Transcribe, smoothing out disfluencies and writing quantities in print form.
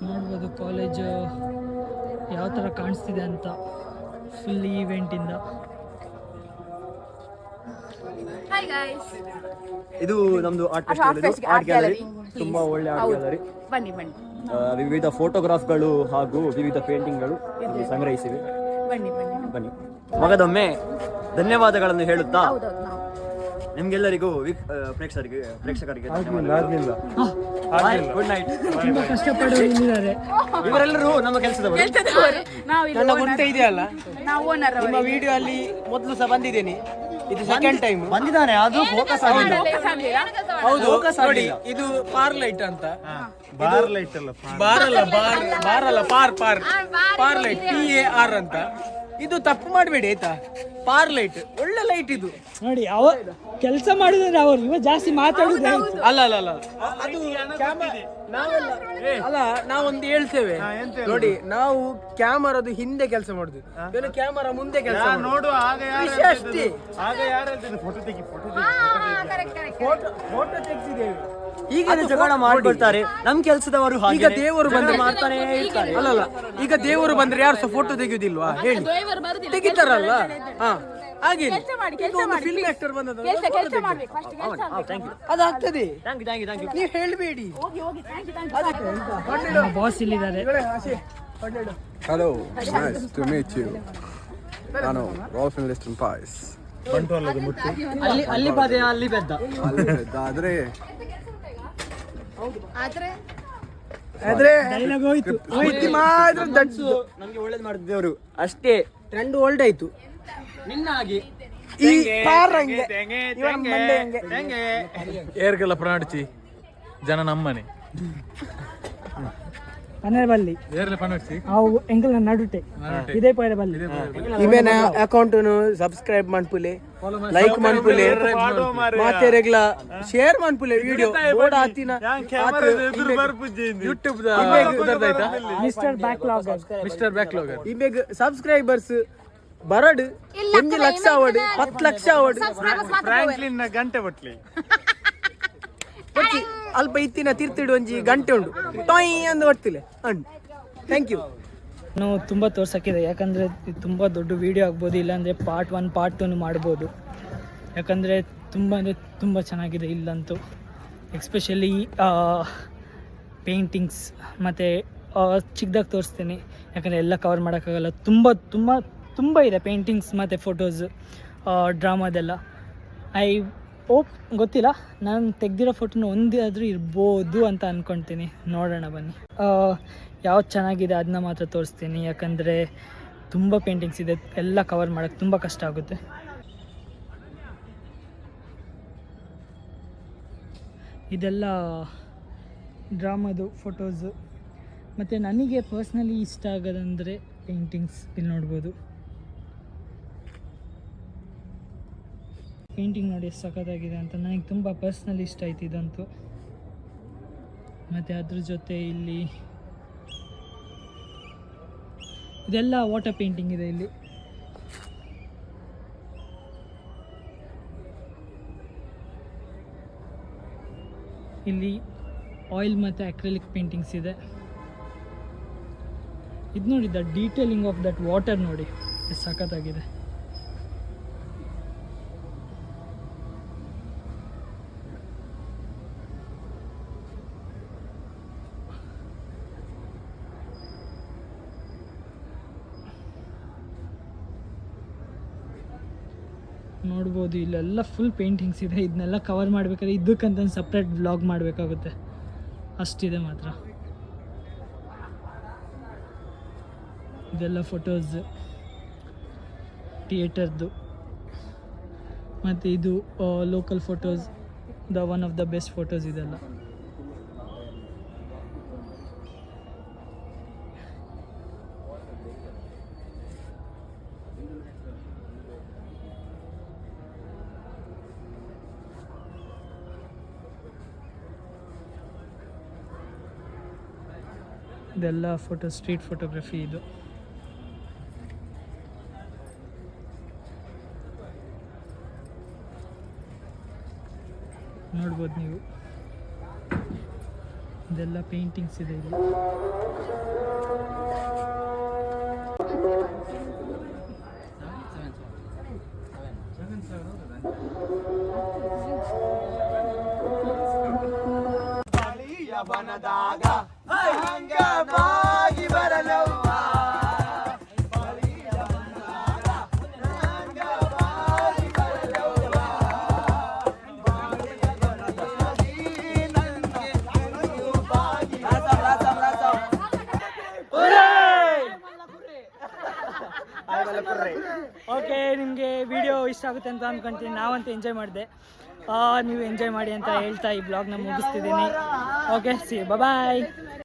ನೋಡ್ಬೋದು ಕಾಲೇಜು ಯಾವ ಥರ ಕಾಣಿಸ್ತಿದೆ ಅಂತ ಫುಲ್ ಈವೆಂಟಿಂದ. ಇದು ನಮ್ದು ಆರ್ಟ್ ಗ್ಯಾಲರಿ, ತುಂಬಾ ಒಳ್ಳೆ ಆರ್ಟ್ ಗ್ಯಾಲರಿ. ಬನ್ನಿ ಬನ್ನಿ, ವಿವಿಧ ಫೋಟೋಗ್ರಾಫ್ಗಳು ಹಾಗೂ ವಿವಿಧ ಪೇಂಟಿಂಗ್ಗಳು ಇಲ್ಲಿ ಸಂಗ್ರಹಿಸಿವೆ. ಬನ್ನಿ ಬನ್ನಿ ಬನ್ನಿ. ಮಗದೊಮ್ಮೆ ಧನ್ಯವಾದಗಳನ್ನು ಹೇಳುತ್ತಾ ನಿಮ್ಗೆಲ್ಲರಿಗೂ ಪ್ರೇಕ್ಷಕರಿಗೆ ಗುಡ್ ನೈಟ್. ತುಂಬ ಕಷ್ಟಪಡೋರು ಇಲ್ಲಿದ್ದಾರೆ. ಇವರೆಲ್ಲರೂ ನಮ್ಮ ಕೆಲಸದವರು. ನನ್ನ ಗುಂಟೆ ಇದೆಯಲ್ಲ, ನಿಮ್ಮ ವಿಡಿಯೋ ಅಲ್ಲಿ ಮೊದಲು ಸಹ ಬಂದಿದ್ದೇನೆ, ಇದು ಸೆಕೆಂಡ್ ಟೈಮ್ ಬಂದಿದ್ದಾನೆ. ಅದು ಫೋಕಸ್ ಆಗಿಲ್ಲ. ಹೌದು ನೋಡಿ, ಇದು ಪಾರ್ ಲೈಟ್ ಅಂತ. ಬಾರ್ ಲೈಟ್ ಅಲ್ಲ, ಬಾರ್ ಅಲ್ಲ, ಪಾರ್ ಲೈಟ್, PAR ಅಂತ. ಇದು ತಪ್ಪು ಮಾಡಬೇಡಿ ಆಯ್ತಾ. ಪಾರ್ ಲೈಟ್ ಒಳ್ಳೆ ಲೈಟ್ ಇದು. ನೋಡಿ ಅವ ಕೆಲಸ ಮಾಡಿದ್ರೆ ಅವರು ಇವ ಜಾಸ್ತಿ ಮಾತಾಡುದು. ಅಲ್ಲ ಅಲ್ಲ ಅಲ್ಲ, ಅದು ನಾವೆಲ್ಲ ಅಲ್ಲ, ನಾವೊಂದು ಹೇಳ್ತೇವೆ ನೋಡಿ, ನಾವು ಕ್ಯಾಮರಾದು ಹಿಂದೆ ಕೆಲಸ ಮಾಡುದು, ಇವನು ಕ್ಯಾಮರಾ ಮುಂದೆ ಕೆಲಸ ನೋಡು. ಅಷ್ಟೇ. ಫೋಟೋ ತೆಗಿ, ಫೋಟೋ ತೆಗೆಸಿದ್ದೇವೆ. ಈಗ ಜಗಳ ಮಾಡ್ಕೊಳ್ತಾರೆ ನಮ್ಮ ಕೆಲಸದವರು. ಈಗ ದೇವರು ಬಂದ್ರೆ ಮಾಡ್ತಾನೆ ಇರ್ತಾರೆ. ಅಲ್ಲಲ್ಲ, ಈಗ ದೇವರು ಬಂದ್ರೆ ಯಾರು ಸಹ ಫೋಟೋ ತೆಗೆಯುವುದಿಲ್ವಾ ಹೇಳಿ, ತೆಗಿತಾರಲ್ಲ. ಹಾ ಹಾಗೆ ಫಿಲ್ಮ್ ಆಕ್ಟರ್ ಬಂದದ್ದು ಅದಾಗ್ತದೆ. ನೀವು ಹೇಳ್ಬೇಡಿ. ಬಾಸ್ ಇಲ್ಲಿದ್ದಾರೆ. Hello, nice to meet you. ನಾನು ರಾಲ್ಫ್ ಲಿಸ್ಟನ್ ಪಾಯ್ಸ್. ಬಂಟ್ವಾಳದ ಮುತ್ತು. ಅಲ್ಲಿ ಬಾದೆ ಅಲ್ಲಿ ಬೆದ್ದ. ಆದ್ರೆ ಡೈಲಾಗ್ ಹೋಯ್ತು. ನಮ್ಗೆ ಒಳ್ಳೇದು ಮಾಡಿದ್ದೇವರು ಅಷ್ಟೇ. ಟ್ರೆಂಡ್ ಓಲ್ಡ್ ಆಯ್ತು. ನಿನ್ನಾಗಿ ಈ ಕಾರ್ ಹಂಗೆ, ಇವನ ಮಂಡೆ ಹಂಗೆ. ಏರ್ಗೆಲ್ಲ ಪ್ರಾಣಿಸಿ ಜನ ನಮ್ಮನೆ ಪನ್ನೆರ ಬಲ್ಲಿ ಏರ್ಲೆ ಪಣಸಿ ಅವು ಎಂಕಲ್ ನಡುಟೆ ಇದೇ ಪೈರ ಬಲ್ಲಿ ಇವೇನ ಅಕೌಂಟ್ ಸಬ್ಸ್ಕ್ರೈಬ್ ಮಾಡ್ಪುಲೆ, ಲೈಕ್ ಮಾಡ್ಪುಲೆ, ಮತ್ತೆ ರೆಗ್ಲ ಶೇರ್ ಮಾಡ್ಪುಲೆ ವಿಡಿಯೋ ಬೋರ್ಡ್ ಆತಿನ ಯೂಟ್ಯೂಬ್ ಮಿಸ್ಟರ್ ಬ್ಯಾಕ್ಲಾಗರ್ ಇಬೇಗ ಸಬ್ಸ್ಕ್ರೈಬರ್ಸ್ ಬರಡ್ 1 ಲಕ್ಷ ಅವಡ್ 10 ಲಕ್ಷ ಅವಡ್ ಫ್ರಾಂಕ್ಲಿನ್ ಗಂಟೆ ಬಟ್ಲಿ ಅಲ್ಪ ಇತ್ತಿನ ತಿರ್ತಿಡು ಒಂಜಿ ಗಂಟೆ ಉಂಡು ಟಾಯ್ ಅಂದ್ ಬರ್ತಿಲ್ಲ ಅಂಡ್. Thank you. ನಾವು ತುಂಬ ತೋರ್ಸೋಕ್ಕಿದೆ, ಯಾಕಂದರೆ ಇದು ತುಂಬ ದೊಡ್ಡ ವೀಡಿಯೋ ಆಗ್ಬೋದು, ಇಲ್ಲಾಂದರೆ ಪಾರ್ಟ್ 1 ಪಾರ್ಟ್ 2 ಮಾಡ್ಬೋದು. ಯಾಕಂದರೆ ತುಂಬ ಚೆನ್ನಾಗಿದೆ ಇಲ್ಲಂತೂ. ಎಕ್ಸ್ಪೆಷಲಿ ಪೇಂಟಿಂಗ್ಸ್ ಮತ್ತು ಚಿಕ್ಕದಾಗಿ ತೋರಿಸ್ತೀನಿ, ಯಾಕಂದರೆ ಎಲ್ಲ ಕವರ್ ಮಾಡೋಕ್ಕಾಗಲ್ಲ. ತುಂಬ ಇದೆ ಪೇಂಟಿಂಗ್ಸ್ ಮತ್ತು ಫೋಟೋಸ್, ಡ್ರಾಮಾದೆಲ್ಲ. ಓಪ್ ಗೊತ್ತಿಲ್ಲ, ನಾನು ತೆಗ್ದಿರೋ ಫೋಟೋನ ಒಂದಾದರೂ ಇರ್ಬೋದು ಅಂತ ಅಂದ್ಕೊಳ್ತೀನಿ. ನೋಡೋಣ ಬನ್ನಿ. ಯಾವ್ದು ಚೆನ್ನಾಗಿದೆ ಅದನ್ನ ಮಾತ್ರ ತೋರಿಸ್ತೀನಿ, ಯಾಕಂದರೆ ತುಂಬ ಪೇಂಟಿಂಗ್ಸ್ ಇದೆ, ಎಲ್ಲ ಕವರ್ ಮಾಡೋಕ್ಕೆ ತುಂಬ ಕಷ್ಟ ಆಗುತ್ತೆ. ಇದೆಲ್ಲ ಡ್ರಾಮಾದು ಫೋಟೋಸು. ಮತ್ತು ನನಗೆ ಪರ್ಸ್ನಲಿ ಇಷ್ಟ ಆಗೋದಂದರೆ ಪೇಂಟಿಂಗ್ಸ್. ಇಲ್ಲಿ ನೋಡ್ಬೋದು ಪೇಂಟಿಂಗ್ ನೋಡಿ ಎಷ್ಟು ಸಖತ್ತಾಗಿದೆ ಅಂತ. ನನಗೆ ತುಂಬ ಪರ್ಸ್ನಲಿ ಇಷ್ಟ ಆಯ್ತು ಇದಂತೂ. ಮತ್ತು ಅದ್ರ ಜೊತೆ ಇಲ್ಲಿ ಇದೆಲ್ಲ ವಾಟರ್ ಪೇಂಟಿಂಗ್ ಇದೆ. ಇಲ್ಲಿ ಆಯಿಲ್ ಮತ್ತು ಅಕ್ರಿಲಿಕ್ ಪೇಂಟಿಂಗ್ಸ್ ಇದೆ. ಇದು ನೋಡಿ, the detailing of that water ನೋಡಿ ಎಷ್ಟು ಸಖತ್ತಾಗಿದೆ. ನೋಡ್ಬೋದು ಇಲ್ಲೆಲ್ಲ ಫುಲ್ ಪೇಂಟಿಂಗ್ಸ್ ಇದೆ. ಇದನ್ನೆಲ್ಲ ಕವರ್ ಮಾಡಬೇಕಾದ್ರೆ ಇದಕ್ಕಂತ ಸಪ್ರೇಟ್ ವ್ಲಾಗ್ ಮಾಡಬೇಕಾಗುತ್ತೆ, ಅಷ್ಟಿದೆ ಮಾತ್ರ. ಇದೆಲ್ಲ ಫೋಟೋಸ್ ಥಿಯೇಟರ್ದು, ಮತ್ತು ಇದು local photos, one of the best photos ಇದೆಲ್ಲ. ಇದೆಲ್ಲ ಸ್ಟ್ರೀಟ್ ಫೋಟೋಗ್ರಫಿ. ಇದು ನೋಡ್ಬೋದು ನೀವು. ಇದೆಲ್ಲ ಪೇಂಟಿಂಗ್ಸ್ ಇದೆ ಇಲ್ಲಿ. ಓಕೆ, ನಿಮಗೆ ವಿಡಿಯೋ ಇಷ್ಟ ಆಗುತ್ತೆ ಅಂತ ಅಂದ್ಕೊಳ್ತೀನಿ. ನಾವಂತೂ ಎಂಜಾಯ್ ಮಾಡಿದೆ, ನೀವು ಎಂಜಾಯ್ ಮಾಡಿ ಅಂತ ಹೇಳ್ತಾ ಈ ಬ್ಲಾಗ್ನ ಮುಗಿಸ್ತಿದ್ದೀನಿ. ಓಕೆ, ಸಿ ಬಾಯ್.